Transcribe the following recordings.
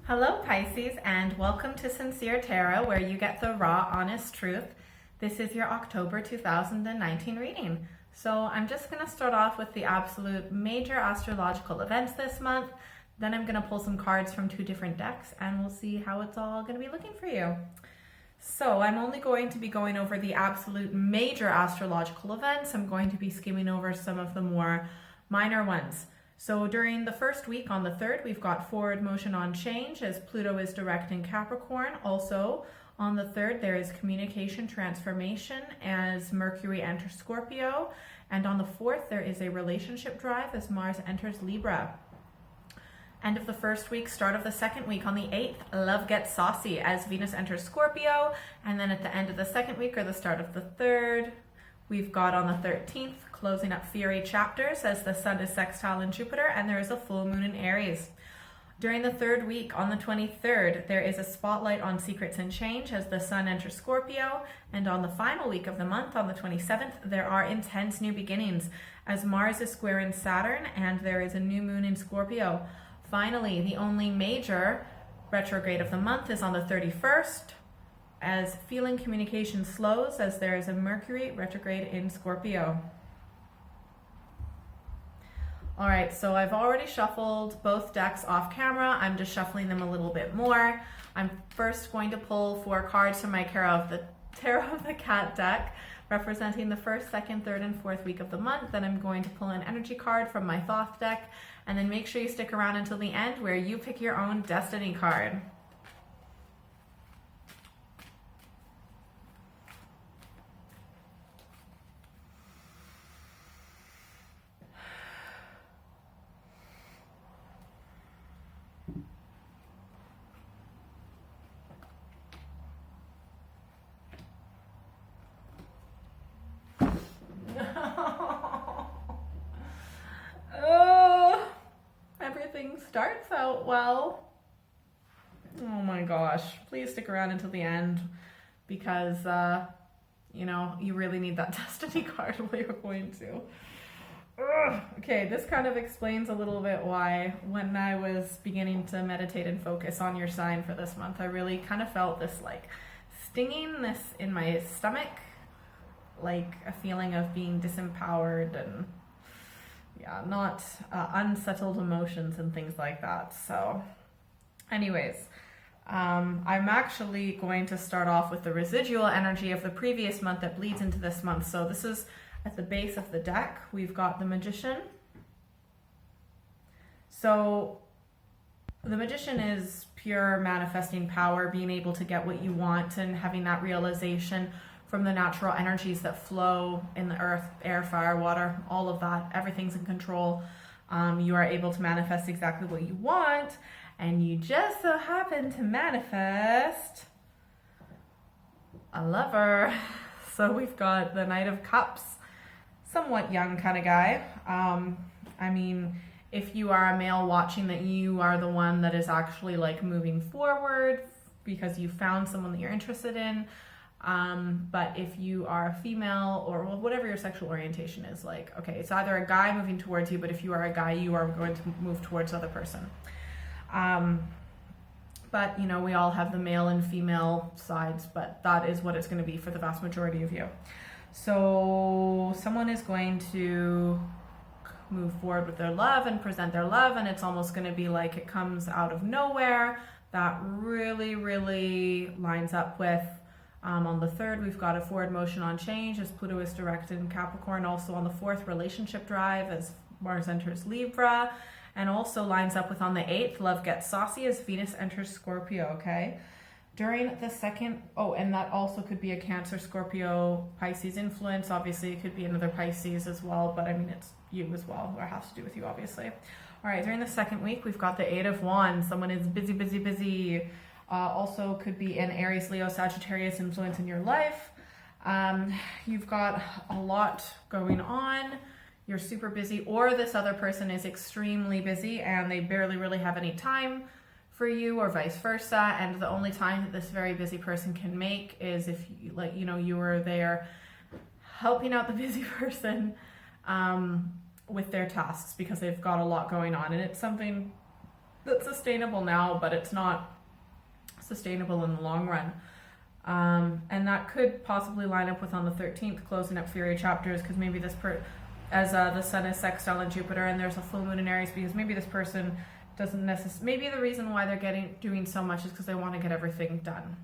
Hello, Pisces, and welcome to Sincere Tarot, where you get the raw, honest truth. This is your October 2019 reading. So I'm just going to start off with the absolute major astrological events this month. Then I'm going to pull some cards from two different decks, and we'll see how it's all going to be looking for you. So I'm only going to be going over the absolute major astrological events. I'm going to be skimming over some of the more minor ones. So during the first week on the 3rd, we've got forward motion on change as Pluto is direct in Capricorn. Also on the 3rd, there is communication transformation as Mercury enters Scorpio. And on the 4th, there is a relationship drive as Mars enters Libra. End of the first week, start of the second week on the 8th, love gets saucy as Venus enters Scorpio. And then at the end of the second week or the start of the 3rd, we've got on the 13th, closing up Fury chapters as the Sun is sextile in Jupiter and there is a full moon in Aries. During the 3rd week, on the 23rd, there is a spotlight on secrets and change as the Sun enters Scorpio. And on the final week of the month, on the 27th, there are intense new beginnings as Mars is square in Saturn and there is a new moon in Scorpio. Finally, the only major retrograde of the month is on the 31st. As feeling communication slows as there is a Mercury retrograde in Scorpio. All right, so I've already shuffled both decks off camera. I'm just shuffling them a little bit more. I'm first going to pull 4 cards from my Tarot of the Cat deck, representing the 1st, 2nd, 3rd, and 4th week of the month. Then I'm going to pull an energy card from my Thoth deck, and then make sure you stick around until the end where you pick your own destiny card. Everything starts out well. Oh my gosh, please stick around until the end because you really need that destiny card while you're going to. Okay, this kind of explains a little bit why when I was beginning to meditate and focus on your sign for this month, I really kind of felt this like stinginess in my stomach, like a feeling of being disempowered and not unsettled emotions and things like that. So anyways, I'm actually going to start off with the residual energy of the previous month that bleeds into this month. So this is at the base of the deck. We've got the Magician. So the Magician is pure manifesting power, being able to get what you want and having that realization from the natural energies that flow in the earth, air, fire, water, all of that. Everything's in control. You are able to manifest exactly what you want, and you just so happen to manifest a lover. So we've got the Knight of Cups, somewhat young kind of guy. I mean, if you are a male watching, that you are the one that is actually like moving forward because you found someone that you're interested in. But if you are a female or whatever your sexual orientation is, like, okay, it's either a guy moving towards you, but if you are a guy, you are going to move towards the other person. But we all have the male and female sides, but that is what it's going to be for the vast majority of you. So someone is going to move forward with their love and present their love, and it's almost going to be like it comes out of nowhere. That really, really lines up with on the 3rd, we've got a forward motion on change as Pluto is direct in Capricorn. Also on the 4th, relationship drive as Mars enters Libra. And also lines up with on the 8th, love gets saucy as Venus enters Scorpio, okay? During the 2nd, and that also could be a Cancer, Scorpio, Pisces influence. Obviously, it could be another Pisces as well, but I mean, it's you as well, or it has to do with you, obviously. All right, during the 2nd week, we've got the 8 of Wands. Someone is busy, busy, busy. Also could be an Aries, Leo, Sagittarius influence in your life. You've got a lot going on. You're super busy, or this other person is extremely busy and they barely really have any time for you, or vice versa. And the only time that this very busy person can make is if you were there helping out the busy person with their tasks because they've got a lot going on. And it's something that's sustainable now, but it's not sustainable in the long run. And that could possibly line up with on the 13th, closing up Fury chapters, because maybe this as the sun is sextile in Jupiter and there's a full moon in Aries, because maybe this person doesn't necessarily, maybe the reason why they're doing so much is because they want to get everything done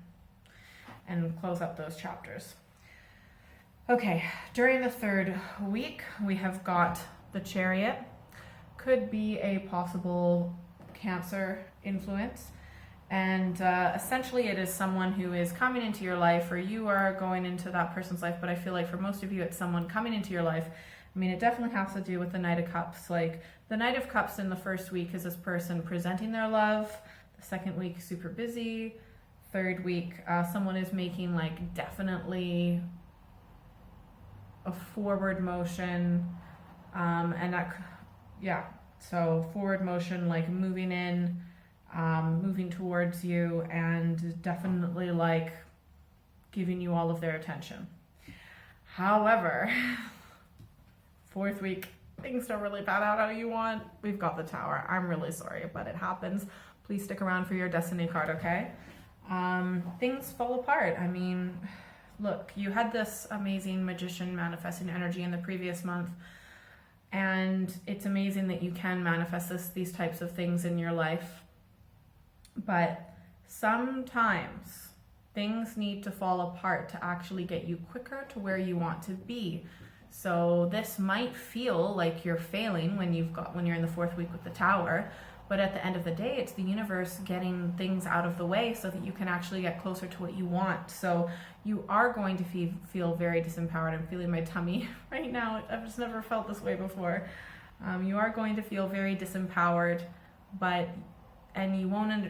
and close up those chapters. Okay, during the third week, we have got the Chariot. Could be a possible Cancer influence. And essentially it is someone who is coming into your life, or you are going into that person's life, but I feel like for most of you it's someone coming into your life. I mean, it definitely has to do with the Knight of Cups. Like, the Knight of Cups in the first week is this person presenting their love. The second week, super busy. Third week, someone is making like definitely a forward motion, and that, yeah, so forward motion, like moving in, moving towards you, and definitely like giving you all of their attention. However, fourth week, things don't really pan out how you want. We've got the Tower. I'm really sorry, but it happens. Please stick around for your Destiny card, okay? Things fall apart. I mean, look, you had this amazing Magician manifesting energy in the previous month, and it's amazing that you can manifest these types of things in your life. But sometimes things need to fall apart to actually get you quicker to where you want to be. So this might feel like you're failing when you're in the fourth week with the Tower, but at the end of the day, it's the universe getting things out of the way so that you can actually get closer to what you want. So you are going to feel very disempowered. I'm feeling my tummy right now. I've just never felt this way before. You are going to feel very disempowered, and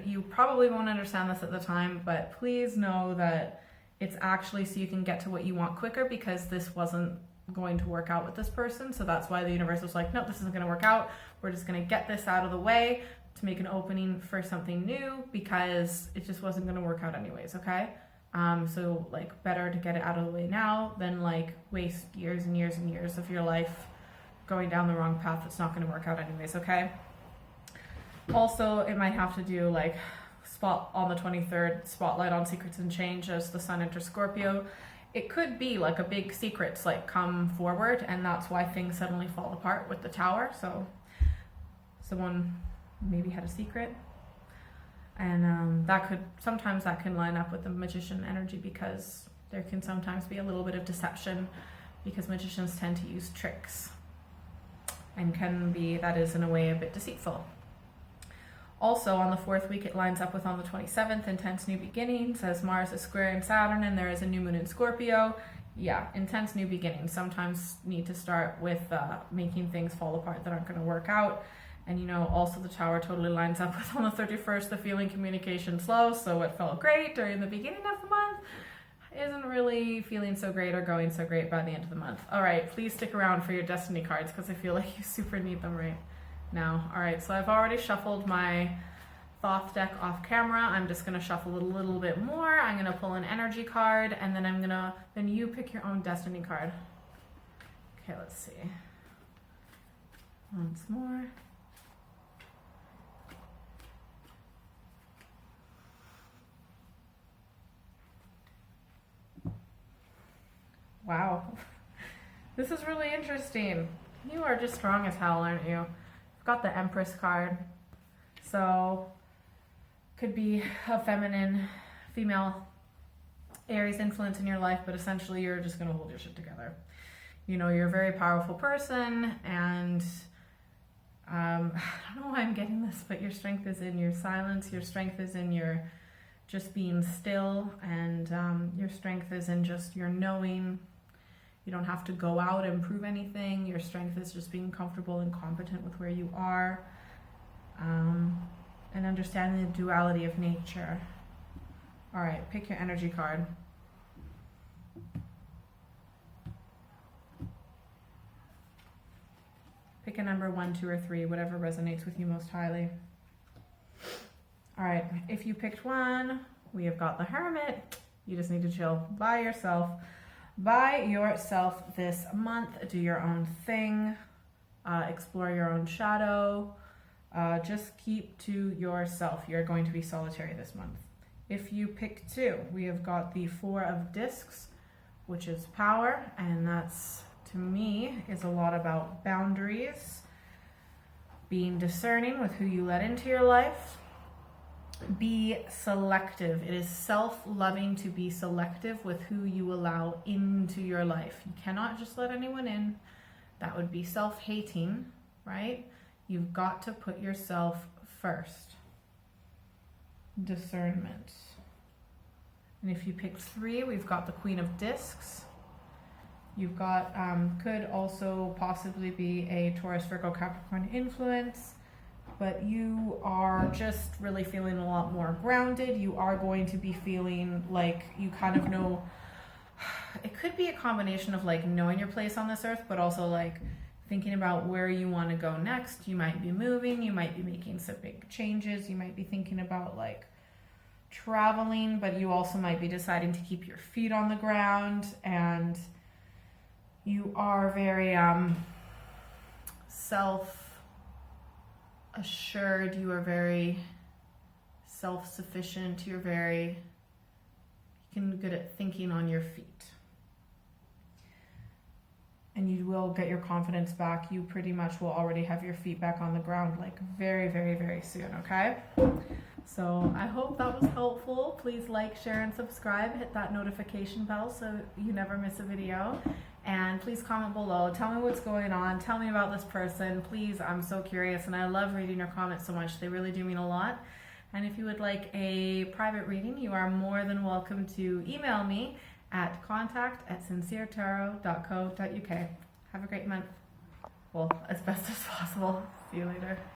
you probably won't understand this at the time, but please know that it's actually so you can get to what you want quicker, because this wasn't going to work out with this person. So that's why the universe was like, no, this isn't going to work out. We're just going to get this out of the way to make an opening for something new, because it just wasn't going to work out anyways, okay? So like, better to get it out of the way now than like waste years and years and years of your life going down the wrong path that's not going to work out anyways, okay? Also, it might have to do like on the 23rd, spotlight on secrets and change as the sun enters Scorpio. It could be like a big secrets like come forward, and that's why things suddenly fall apart with the Tower. So someone maybe had a secret, and sometimes that can line up with the Magician energy, because there can sometimes be a little bit of deception, because magicians tend to use tricks, and that is in a way a bit deceitful. Also, on the fourth week, it lines up with on the 27th, intense new beginnings, as Mars is squaring Saturn and there is a new moon in Scorpio. Yeah, intense new beginnings sometimes need to start with making things fall apart that aren't going to work out. And also the Tower totally lines up with on the 31st, the feeling communication slow. So what felt great during the beginning of the month isn't really feeling so great or going so great by the end of the month. All right, please stick around for your Destiny cards, because I feel like you super need them right now. All right, so I've already shuffled my Thoth deck off camera. I'm just gonna shuffle a little bit more. I'm gonna pull an energy card, and then you pick your own Destiny card. Okay, let's see. Once more. Wow, this is really interesting. You are just strong as hell, aren't you? Got the Empress card, so could be a feminine, female Aries influence in your life, but essentially you're just going to hold your shit together. You're a very powerful person, and I don't know why I'm getting this, but your strength is in your silence, your strength is in your just being still, and your strength is in just your knowing. You don't have to go out and prove anything. Your strength is just being comfortable and competent with where you are, and understanding the duality of nature. All right, pick your energy card. Pick a number 1, 2, or 3, whatever resonates with you most highly. All right, if you picked 1, we have got the Hermit. You just need to chill by yourself. By yourself this month. Do your own thing. Explore your own shadow. Just keep to yourself. You're going to be solitary this month. If you pick 2, we have got the 4 of discs, which is power, and that's, to me, is a lot about boundaries, being discerning with who you let into your life. Be selective. It is self-loving to be selective with who you allow into your life. You cannot just let anyone in. That would be self-hating, right? You've got to put yourself first. Discernment. And if you pick 3, we've got the Queen of Discs. You've got, could also possibly be a Taurus, Virgo, Capricorn influence, but you are just really feeling a lot more grounded. You are going to be feeling like you kind of know, it could be a combination of like knowing your place on this earth, but also like thinking about where you want to go next. You might be moving, you might be making some big changes, you might be thinking about like traveling, but you also might be deciding to keep your feet on the ground, and you are very self-assured, you are very self-sufficient, you're very good at thinking on your feet. And you will get your confidence back. You pretty much will already have your feet back on the ground like very, very, very soon, okay? So I hope that was helpful. Please like, share, and subscribe. Hit that notification bell so you never miss a video. And please comment below. Tell me what's going on. Tell me about this person. Please, I'm so curious, and I love reading your comments so much. They really do mean a lot. And if you would like a private reading, you are more than welcome to email me at contact@sinceretarot.co.uk. Have a great month. Well, as best as possible. See you later.